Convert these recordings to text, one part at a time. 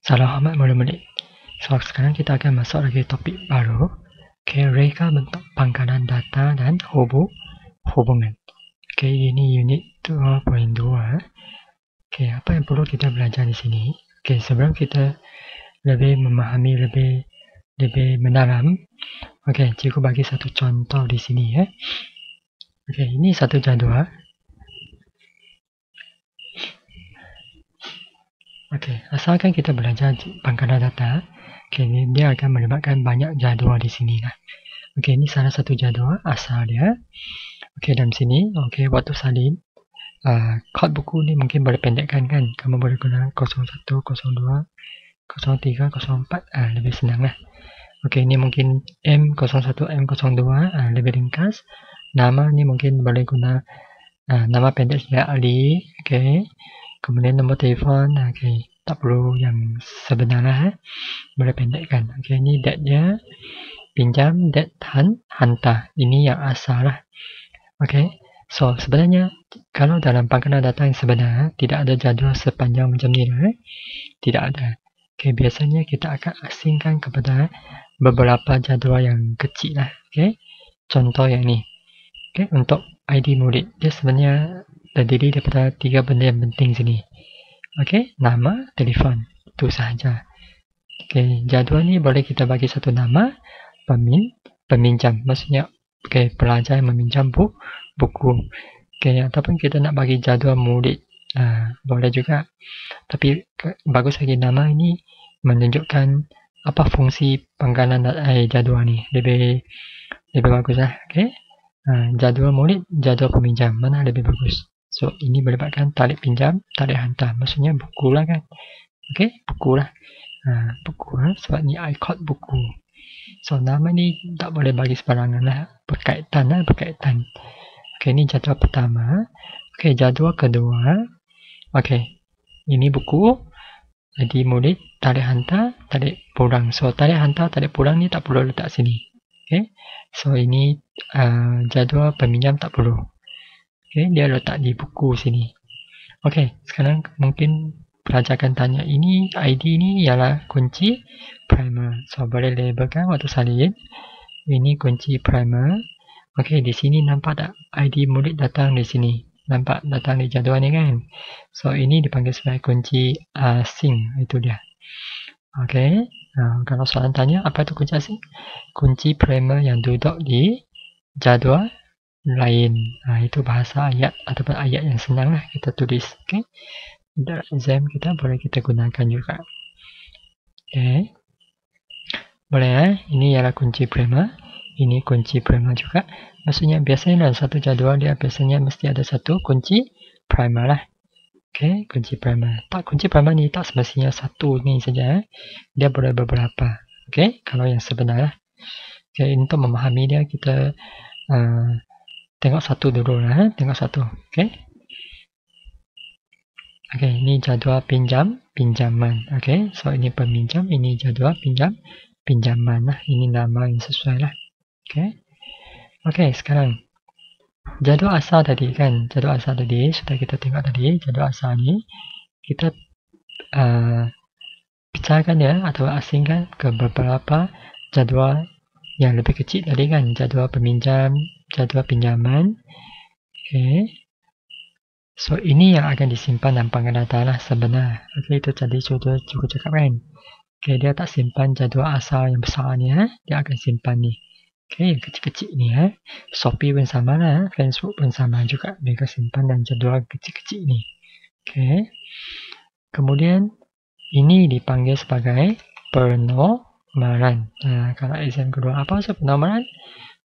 Salam hormat murid-murid. So, sekarang kita akan masuk lagi topik baru. Reka bentuk pangkalan data dan hubungan. Ini unit 2.2. Apa yang perlu kita belajar di sini? Sebelum kita lebih memahami lebih mendalam, cikgu bagi satu contoh di sini ya. Ini satu jadual. Asalkan kita belajar pangkalan data, dia akan melibatkan banyak jadual di sini lah. Ini salah satu jadual asal dia. Dalam sini, waktu salin, kod buku ni mungkin boleh pendekkan kan. Kamu boleh guna 01, 02, 03, 04, lebih senang lah. Ini mungkin M01, M02, lebih ringkas. Nama ni mungkin boleh guna nama pendek saja Ali. Kemudian nombor telefon, tak perlu yang sebenar lah. Boleh pendekkan. Ini date dia, pinjam, date hantar. Ini yang asal lah. So sebenarnya kalau dalam pangkalan data yang sebenar tidak ada jadual sepanjang macam ni lah. Tidak ada. Biasanya kita akan asingkan kepada beberapa jadual yang kecil lah. Contoh yang ni. Untuk ID murid, dia sebenarnya terdiri daripada 3 benda yang penting sini. Nama, telefon, itu sahaja. Jadual ni boleh kita bagi satu nama, peminjam, maksudnya pelajar yang meminjam buku. Ataupun kita nak bagi jadual murid, boleh juga. Tapi bagus lagi nama ini menunjukkan apa fungsi pangkalan jadual ni. Lebih bagus lah. Jadual murid, jadual peminjam, mana lebih bagus? So ini melibatkan tarik pinjam, tarik hantar, maksudnya buku lah kan. Buku lah. Buku lah, sebab ni icon buku. So nama ni tak boleh bagi sembarangan lah. Berkaitan lah, berkaitan. Ini jadual pertama. Jadual kedua. Ini buku. Jadi murid, tarik hantar, tarik pulang. So tarik hantar, tarik pulang ni tak perlu letak sini. So ini jadual peminjam tak perlu. Dia letak di buku sini. Sekarang mungkin pelajar akan tanya, ini ID ni ialah kunci primer. So boleh labelkan waktu salin. Ini kunci primer. Di sini nampak tak ID murid datang di sini. Nampak datang di jadual ni kan. So ini dipanggil sebagai kunci asing. Itu dia. Kalau soalan tanya, apa itu kunci asing? Kunci primer yang duduk di jadual lain. Itu bahasa ayat ataupun ayat yang senang lah kita tulis. Dalam exam kita boleh kita gunakan juga. Boleh ini ialah kunci primer. Ini kunci primer juga. Maksudnya biasanya dalam satu jadual dia biasanya mesti ada satu kunci primer lah. Kunci primer. Kunci primer ni tak semestinya satu ni saja. Dia boleh beberapa. Kalau yang sebenar lah. Untuk memahami dia kita tengok satu dulu lah. Tengok satu. Ini jadual pinjaman. So ini peminjam, ini jadual pinjaman lah. Ini nama yang sesuai lah. Sekarang jadual asal tadi kan. Jadual asal tadi sudah kita tengok tadi. Jadual asal ni kita pecahkan dia atau asingkan ke beberapa jadual yang lebih kecil tadi kan. Jadual peminjam, jadual pinjaman. So ini yang akan disimpan dalam pangkalan data lah sebenar. Itu tadi sudah cukup cakap kan. Dia tak simpan jadual asal yang besar ni. Dia akan simpan ni. Yang kecil-kecil ni. Shopee pun sama lah. Facebook pun sama juga. Mereka simpan dalam jadual kecil-kecil ni. Kemudian ini dipanggil sebagai penomaran. Kalau exam kedua, apa maksud penomaran?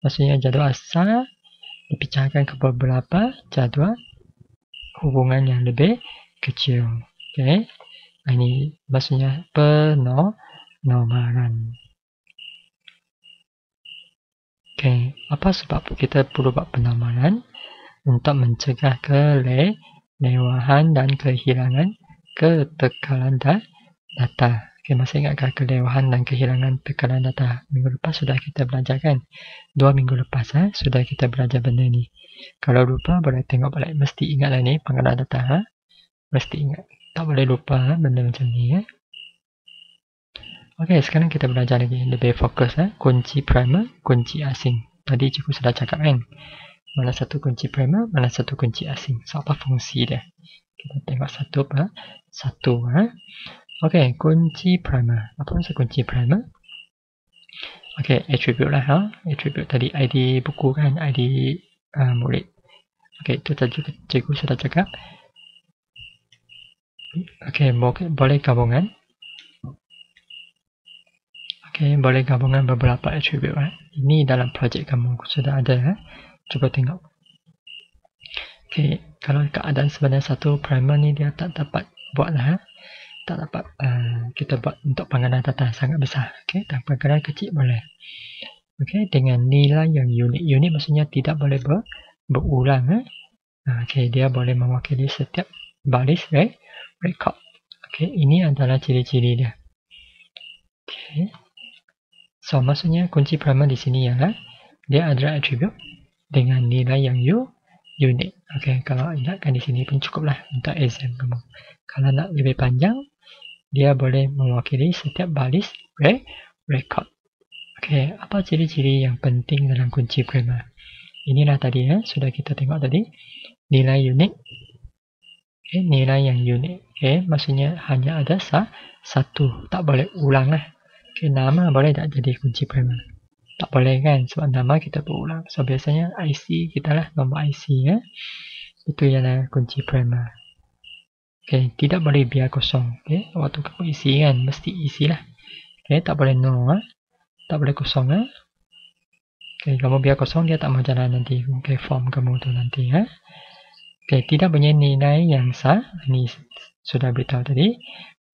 Maksudnya jadual asal dipecahkan ke beberapa jadual hubungan yang lebih kecil. Ini maksudnya penomaran. Apa sebab kita perlu buat penomaran? Untuk mencegah kelewahan dan kehilangan ketekalan data. Masih ingatkah kelewahan dan kehilangan tekanan data? Minggu lepas sudah kita belajar kan? 2 minggu lepas sudah kita belajar benda ni. Kalau lupa boleh tengok balik. Mesti ingat lah ni pangkalan data. Mesti ingat. Tak boleh lupa benda macam ni. Okey, sekarang kita belajar lagi. Lebih fokus kunci primer, kunci asing. Tadi cikgu sudah cakap kan. Mana satu kunci primer, mana satu kunci asing. So, apa fungsi dia? Kita tengok satu per satu. Okey, kunci primer. Apa maksud kunci primer? Okey, attribute lah. Attribute tadi ID buku kan, ID murid. Okey, itu tadi cikgu sudah cakap. Okey, boleh gabungan. Okey, boleh gabungan beberapa attribute. Ini dalam projek kamu sudah ada. Cuba tengok. Okey, kalau keadaan sebenarnya satu primer ni dia tak dapat buat lah. Tak dapat kita buat untuk panggalan data sangat besar. Okey, dan panggalan kecil boleh. Okey, dengan nilai yang unik. Unik maksudnya tidak boleh berulang. Okey, dia boleh mewakili setiap baris record. Okey, ini adalah ciri-ciri dia. Okey. So, maksudnya kunci primer di sini ialah dia adalah attribute dengan nilai yang unik. Okey, kalau ingatkan di sini pun cukuplah untuk exam kamu. Kalau nak lebih panjang, dia boleh mewakili setiap baris record. Okey, apa ciri-ciri yang penting dalam kunci primer? Inilah tadi sudah kita tengok tadi. Nilai unik. Okey, nilai yang unik. Okey, maksudnya hanya ada satu, tak boleh ulang lah. Okey, nama boleh tak jadi kunci primer? Tak boleh kan, sebab nama kita berulang. So, biasanya IC kita lah, nombor IC itu ialah kunci primer. Okey, tidak boleh biar kosong. Okey, waktu kamu isi kan, mesti isi lah. Okey, tak boleh no, tak boleh kosong. Okey, kamu biar kosong, dia tak mau jalan nanti. Okey, form kamu tu nanti. Okey, tidak punya nilai yang sah. Ini sudah beritahu tadi.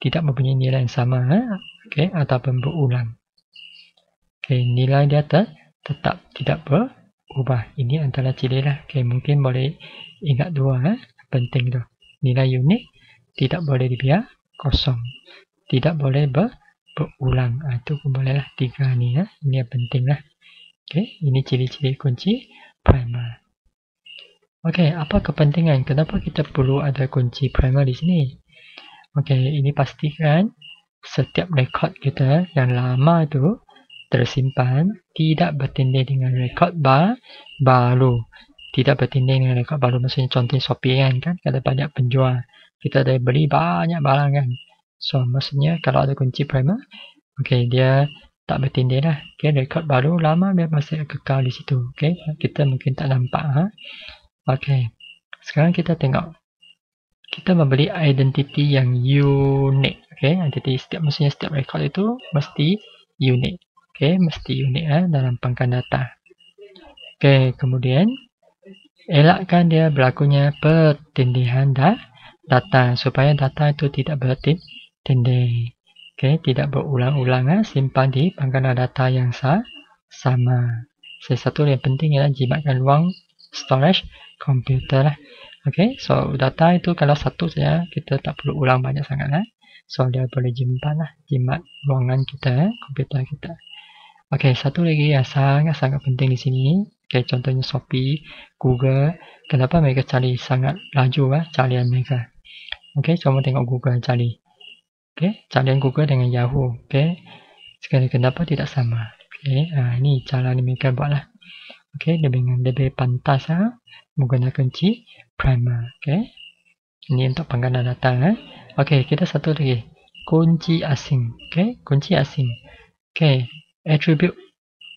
Tidak mempunyai nilai yang sama. Okey, ataupun berulang. Okey, nilai dia tetap tidak berubah. Ini antara ciri lah. Okey, mungkin boleh ingat dua. Penting tu. Nilai unik. Tidak boleh dibiar kosong. Tidak boleh berulang. Itu pun boleh lah. 3 ni. Ini yang penting lah. Okey, ini ciri-ciri kunci primer. Okey, apa kepentingan? Kenapa kita perlu ada kunci primer di sini? Okey, ini pastikan setiap rekod kita yang lama tu tersimpan tidak bertindih dengan rekod baru. Tidak bertindih dengan rekod baru. Maksudnya contoh Shopee kan ada banyak penjual. Kita dah beli banyak barang kan. So, maksudnya kalau ada kunci primer, okey, dia tak bertindih lah. Okey, rekod baru lama dia masih kekal di situ. Okey, kita mungkin tak nampak. Okey, sekarang kita tengok. Kita membeli identiti yang unik. Okey, identiti maksudnya setiap rekod itu mesti unik. Okey, mesti unik dalam pangkalan data. Okey, kemudian elakkan dia berlakunya pertindihan data supaya data itu tidak bertindih. Okey, tidak berulang-ulang. Simpan di pangkalan data yang sama. Satu yang penting ialah jimatkan ruang storage komputer lah. Okey, so data itu kalau satu saja kita tak perlu ulang banyak sangat lah. So dia boleh jimat ruangan kita, komputer kita. Okey, satu lagi yang sangat-sangat penting di sini. Okey, contohnya Shopee, Google. Kenapa mereka cari sangat laju carian mereka? Okey, coba tengok Google cari. Okey, carian Google dengan Yahoo. Okey, sekarang kenapa tidak sama? Okey, ini cara mereka buatlah. Okey, lebih pantas menggunakan kunci primer. Okey, ini untuk pangkalan data. Okey, kita satu lagi. Kunci asing. Okey, kunci asing. Okey, attribute.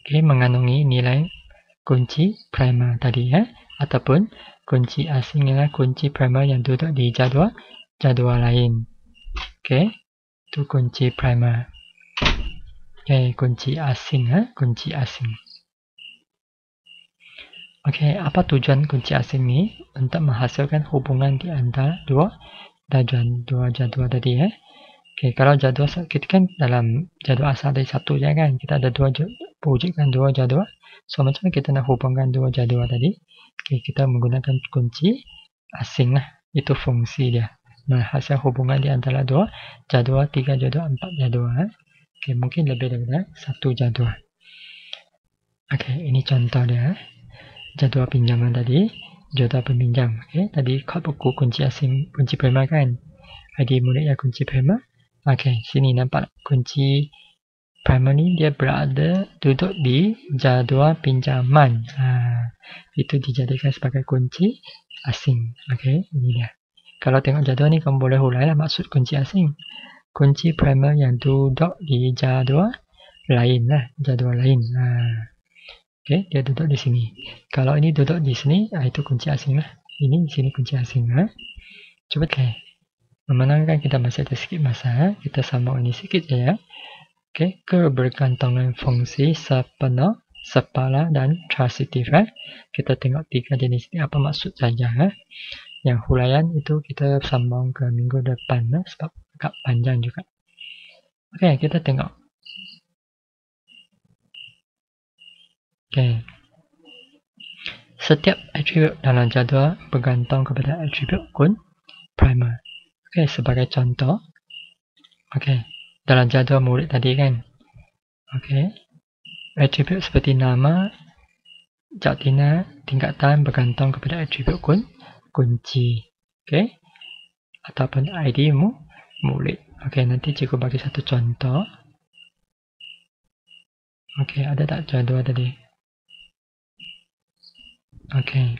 Okey, mengandungi nilai kunci primer tadi ataupun kunci asing ialah kunci primer yang duduk di jadual lain. Okey, itu kunci primer. Okey, kunci asing. Kunci asing. Okey, apa tujuan kunci asing ni? Untuk menghasilkan hubungan di antara dua jadual tadi. Okey, kalau jadual kita kan dalam jadual asal ada satu je kan. Kita ada wujudkan dua jadual. So, macam mana kita nak hubungkan dua jadual tadi? Okey, kita menggunakan kunci asing lah. Itu fungsi dia. Menghasilkan hubungan di antara dua jadual, 3 jadual, 4 jadual. Okey, mungkin lebih daripada satu jadual. Okey, ini contoh dia. Jadual pinjaman tadi, jadual peminjam. Okey, tadi kod buku kunci asing, kunci primer kan. ID murid yang kunci primer. Okey, sini nampak kunci primer ni dia duduk di jadual pinjaman. Itu dijadikan sebagai kunci asing. Okey, ini dia. Kalau tengok jadual ni, kamu boleh hulai lah maksud kunci asing. Kunci primer yang duduk di jadual lain lah, jadual lain. Okey, dia duduk di sini. Kalau ini duduk di sini, itu kunci asing lah. Ini di sini kunci asing. Cuba memenangkan kita masih ada sedikit masa. Kita sambung ini sedikit ya. Okey, kebergantungan fungsi sepenuh, sepala dan transitif. Kita tengok 3 jenis ini apa maksud saja. Yang huraian itu kita sambung ke minggu depan sebab agak panjang juga. Okey, kita tengok. Okey. Setiap atribut dalam jadual bergantung kepada atribut kun primer. Okey, sebagai contoh. Okey, dalam jadual murid tadi kan. Okey. Atribut seperti nama, jantina, tingkatan bergantung kepada atribut kunci. Okey. Ataupun ID murid. Okey, nanti cikgu bagi satu contoh. Okey, ada tak jadual tadi? Okey.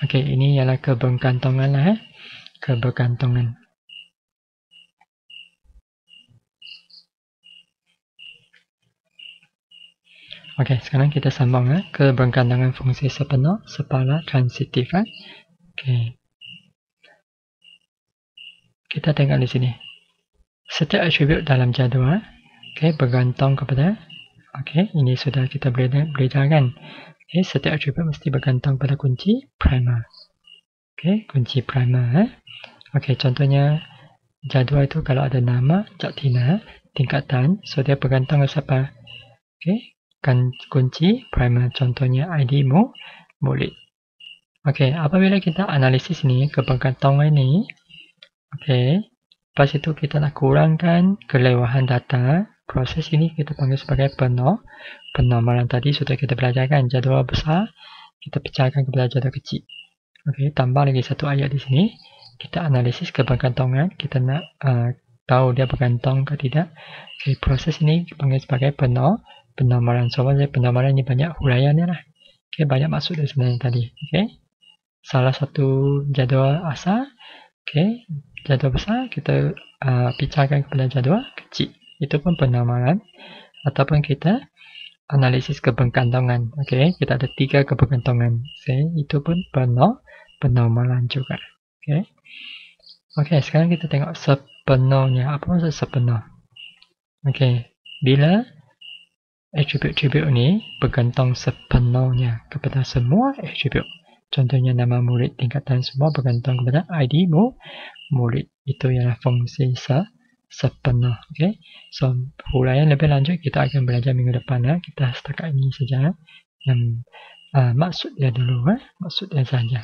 Okey, ini ialah kebergantungan lah. Kebergantungan. Okey, sekarang kita sambung kebergantungan fungsi sepenuh, sepala, transitif. Okey. Kita tengok di sini. Setiap atribut dalam jadual bergantung kepada, ini sudah kita belajarkan. Setiap atribut mesti bergantung pada kunci primer. Kunci primer. Contohnya jadual itu kalau ada nama, jantina, tingkatan, so dia bergantung ke siapa? Kan kunci primer, contohnya ID murid. Apabila kita analisis ni, kebergantungan ni, lepas itu kita nak kurangkan kelewahan data. Proses ini kita panggil sebagai penormalan. Tadi sudah kita belajarkan jadual besar, kita pecahkan kepada jadual kecil. Tambah lagi satu ayat di sini. Kita analisis kebergantungan, kita nak tahu dia bergantung ke tidak. Proses ini dipanggil sebagai penormalan. Soalnya penormalan ini banyak huraiannya lah. Banyak maksud dia sebenarnya tadi. Salah satu jadual asal, jadual besar kita pecahkan kepada jadual kecil. Itu pun penormalan. Ataupun kita analisis kebergantungan. Kita ada 3 kebergantungan. Itu pun penormalan juga. Sekarang kita tengok sepenuhnya. Apa maksud sepenuh? Bila atribut-atribut ini bergantung sepenuhnya kepada semua atribut. Contohnya nama murid, tingkatan, semua bergantung kepada ID murid. Itu ialah fungsi sepenuh. So, huraian lebih lanjut kita akan belajar minggu depan. Kita setakat ini saja. Yang maksud dia dulu. Maksud dia saja.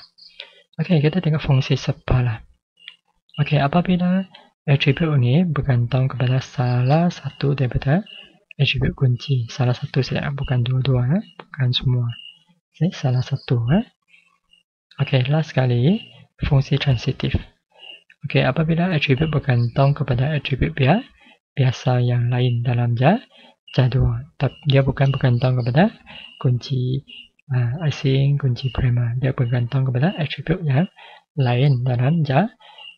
Kita tengok fungsi sepala. Apabila atribut ini bergantung kepada salah satu daripada atribut kunci. Salah satu saja, bukan dua-dua. Bukan semua. Salah satu. Last sekali, fungsi transitif. Apabila atribut bergantung kepada atribut biasa yang lain dalam jadual. Dia bukan bergantung kepada kunci asing, kunci primer. Dia bergantung kepada atribut yang lain dalam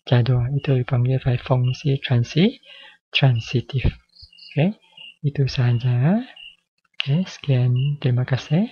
jadual. Itu dipanggil fungsi transitif. Itu sahaja. Sekian. Terima kasih.